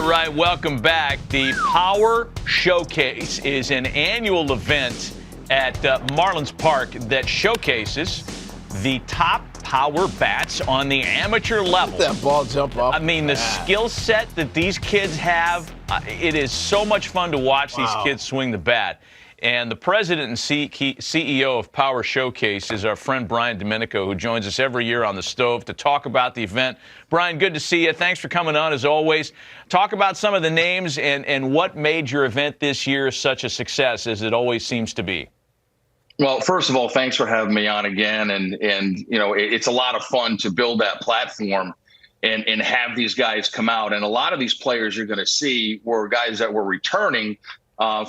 All right, welcome back. The Power Showcase is an annual event at Marlins Park that showcases the top power bats on the amateur level. Let that ball jump off. I mean, the skill set that these kids have, it is so much fun to watch these kids swing the bat. And the president and CEO of Power Showcase is our friend Brian Domenico, who joins us every year on the stove to talk about the event. Brian, good to see you. Thanks for coming on, as always. Talk about some of the names and what made your event this year such a success, as it always seems to be. Well, first of all, thanks for having me on again. And you know, it's a lot of fun to build that platform and have these guys come out. And a lot of these players you're going to see were guys that were returning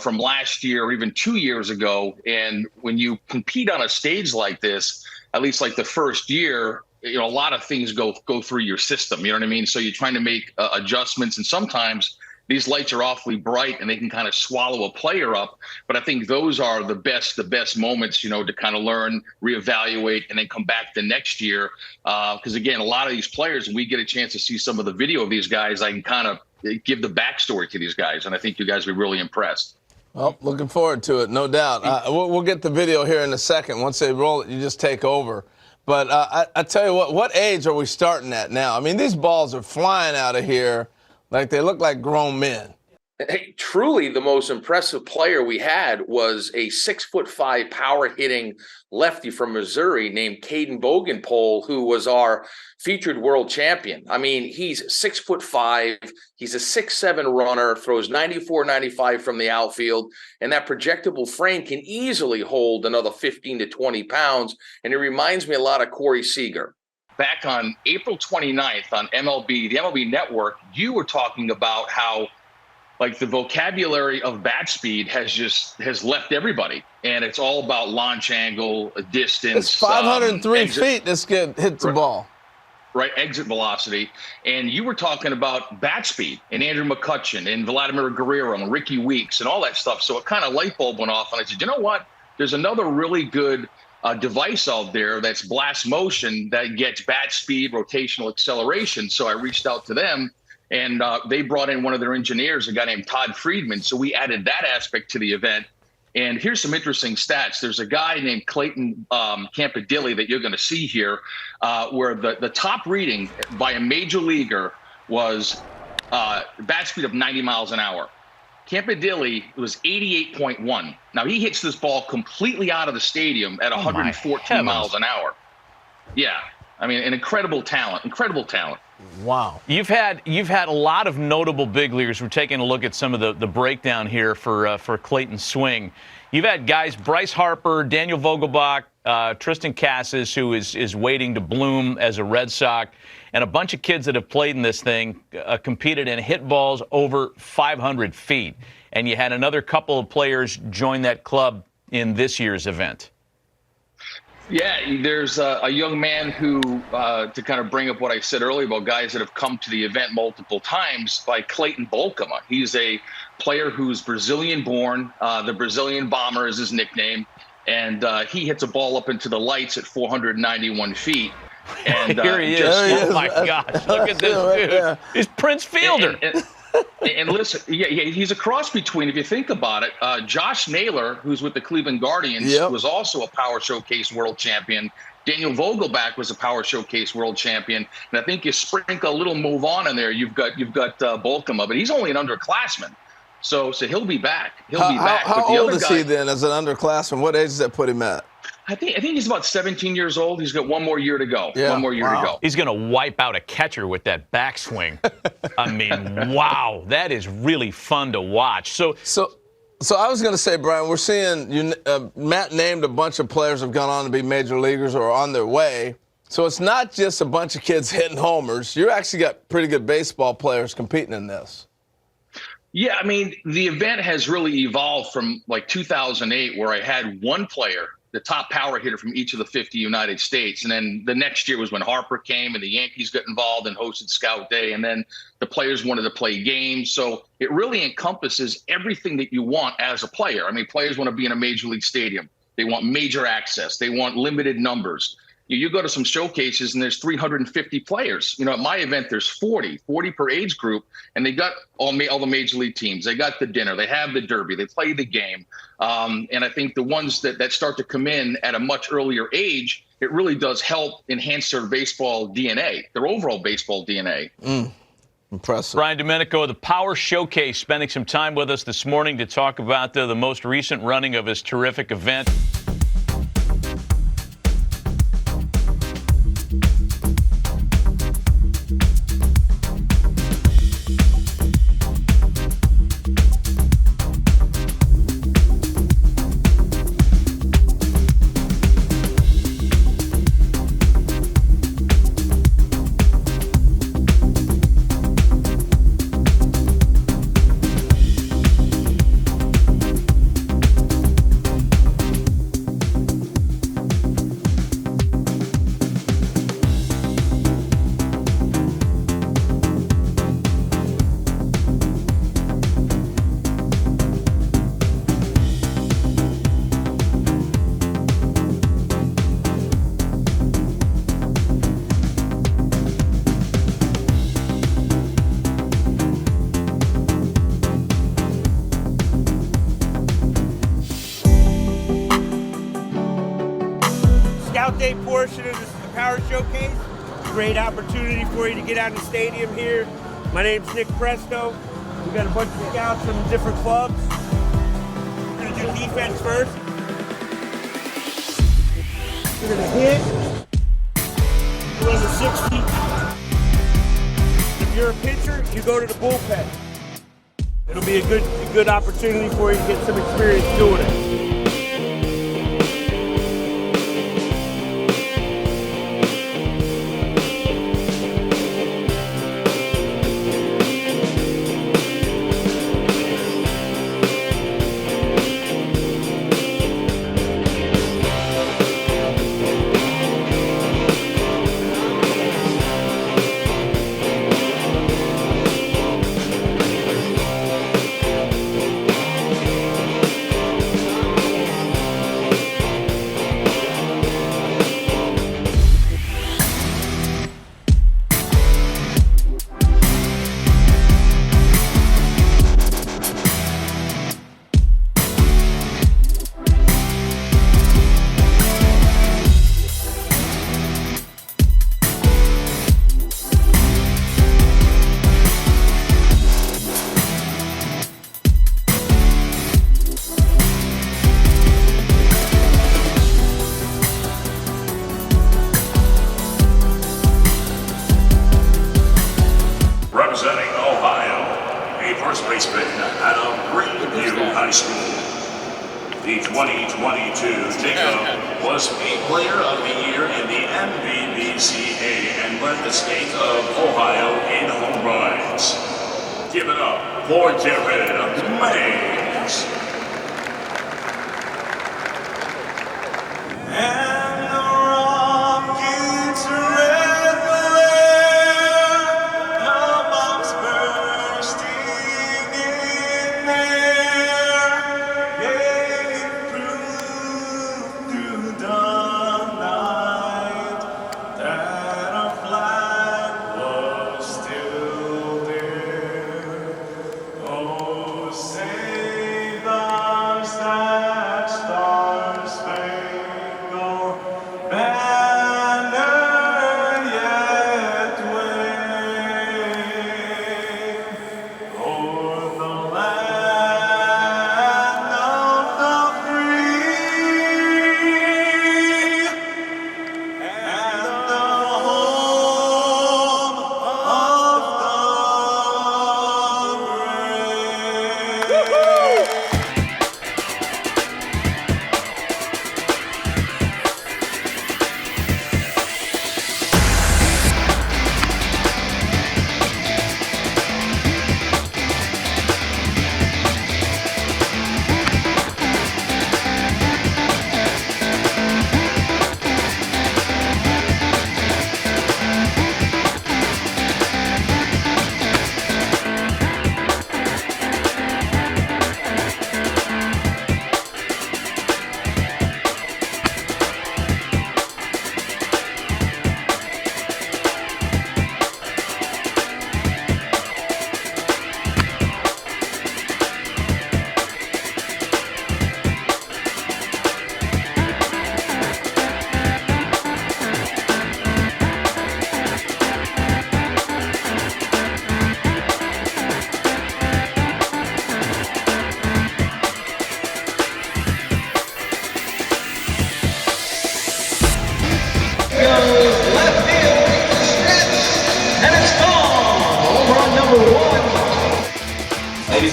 from last year or even 2 years ago. And when you compete on a stage like this, at least like the first year, you know, a lot of things go through your system. You know what I mean? So you're trying to make adjustments, and sometimes these lights are awfully bright and they can kind of swallow a player up. But I think those are the best moments, you know, to kind of learn, reevaluate, and then come back the next year. Because again, a lot of these players, when we get a chance to see some of the video of these guys, I can kind of give the backstory to these guys, and I think you guys will be really impressed. Well, looking forward to it, no doubt. We'll get the video here in a second. Once they roll it, you just take over. But I tell you what age are we starting at now? I mean, these balls are flying out of here like they look like grown men. Hey, truly the most impressive player we had was a 6'5" power hitting lefty from Missouri named Caden Bogenpole, who was our featured world champion. I mean, he's 6'5", he's a 6'7" runner, throws 94, 95 from the outfield, and that projectable frame can easily hold another 15 to 20 pounds. And it reminds me a lot of Corey Seager. Back on April 29th on the MLB Network, you were talking about how like the vocabulary of bat speed has left everybody, and it's all about launch angle, distance. It's 503 feet this kid hits the ball. Right, exit velocity. And you were talking about bat speed and Andrew McCutchen and Vladimir Guerrero and Ricky Weeks and all that stuff. So it kind of light bulb went off, and I said, you know what? There's another really good device out there that's blast motion that gets bat speed, rotational acceleration. So I reached out to them. And they brought in one of their engineers, a guy named Todd Friedman. So we added that aspect to the event. And here's some interesting stats. There's a guy named Clayton Campadilli that you're going to see here, where the top reading by a major leaguer was bat speed of 90 miles an hour. Campadilli was 88.1. Now, he hits this ball completely out of the stadium at 114 miles an hour. Yeah. I mean, an incredible talent. Wow. You've had a lot of notable big leaguers. We're taking a look at some of the breakdown here for Clayton's swing. You've had guys, Bryce Harper, Daniel Vogelbach, Tristan Casas, who is waiting to bloom as a Red Sox, and a bunch of kids that have played in this thing, competed and hit balls over 500 feet. And you had another couple of players join that club in this year's event. Yeah, there's a young man who, to kind of bring up what I said earlier about guys that have come to the event multiple times, by Clayton Bolkema. He's a player who's Brazilian-born. The Brazilian Bomber is his nickname. And he hits a ball up into the lights at 491 feet. And here he is. Oh, my gosh. Look at this dude. He's Prince Fielder. And listen, yeah, he's a cross between, if you think about it, Josh Naylor, who's with the Cleveland Guardians, was also a Power Showcase world champion. Daniel Vogelbach was a Power Showcase world champion. And I think you sprinkle a little move on in there, you've got Bolkema, but he's only an underclassman. So he'll be back. How old is he then as an underclassman? What age does that put him at? I think he's about 17 years old. He's got one more year to go. Yeah. One more year to go. He's going to wipe out a catcher with that backswing. I mean, wow, that is really fun to watch. So I was going to say, Brian, we're seeing Matt named a bunch of players have gone on to be major leaguers or are on their way. So it's not just a bunch of kids hitting homers. You actually got pretty good baseball players competing in this. Yeah, I mean, the event has really evolved from like 2008, where I had one player, the top power hitter from each of the 50 United States. And then the next year was when Harper came and the Yankees got involved and hosted Scout Day. And then the players wanted to play games. So it really encompasses everything that you want as a player. I mean, players want to be in a major league stadium. They want major access. They want limited numbers. You go to some showcases and there's 350 players. At my event, there's 40 per age group, and they got all the major league teams. They got the dinner, they have the derby, they play the game. And I think the ones that start to come in at a much earlier age, it really does help enhance their baseball DNA, their overall baseball DNA. Impressive. Brian Domenico of the Power Showcase spending some time with us this morning to talk about the most recent running of his terrific event. Scout Day portion of the Power Showcase. Great opportunity for you to get out in the stadium here. My name's Nick Presto. We got a bunch of scouts from different clubs. We're gonna do defense first. We're gonna hit. Run the 60. If you're a pitcher, you go to the bullpen. It'll be a good opportunity for you to get some experience doing it. Representing Ohio, a first baseman out of Greenview High School. The 2022 Jacob was a Player of the Year in the MVBCA and led the state of Ohio in home runs. Give it up for Jarod Mays. Save the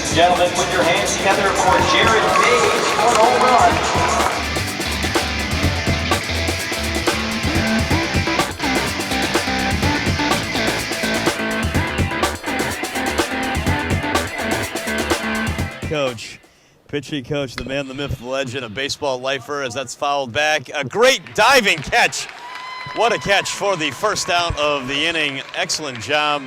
and gentlemen, put your hands together for Jarod for an home run. Coach, pitching coach, the man, the myth, the legend, a baseball lifer as that's fouled back. A great diving catch. What a catch for the first out of the inning. Excellent job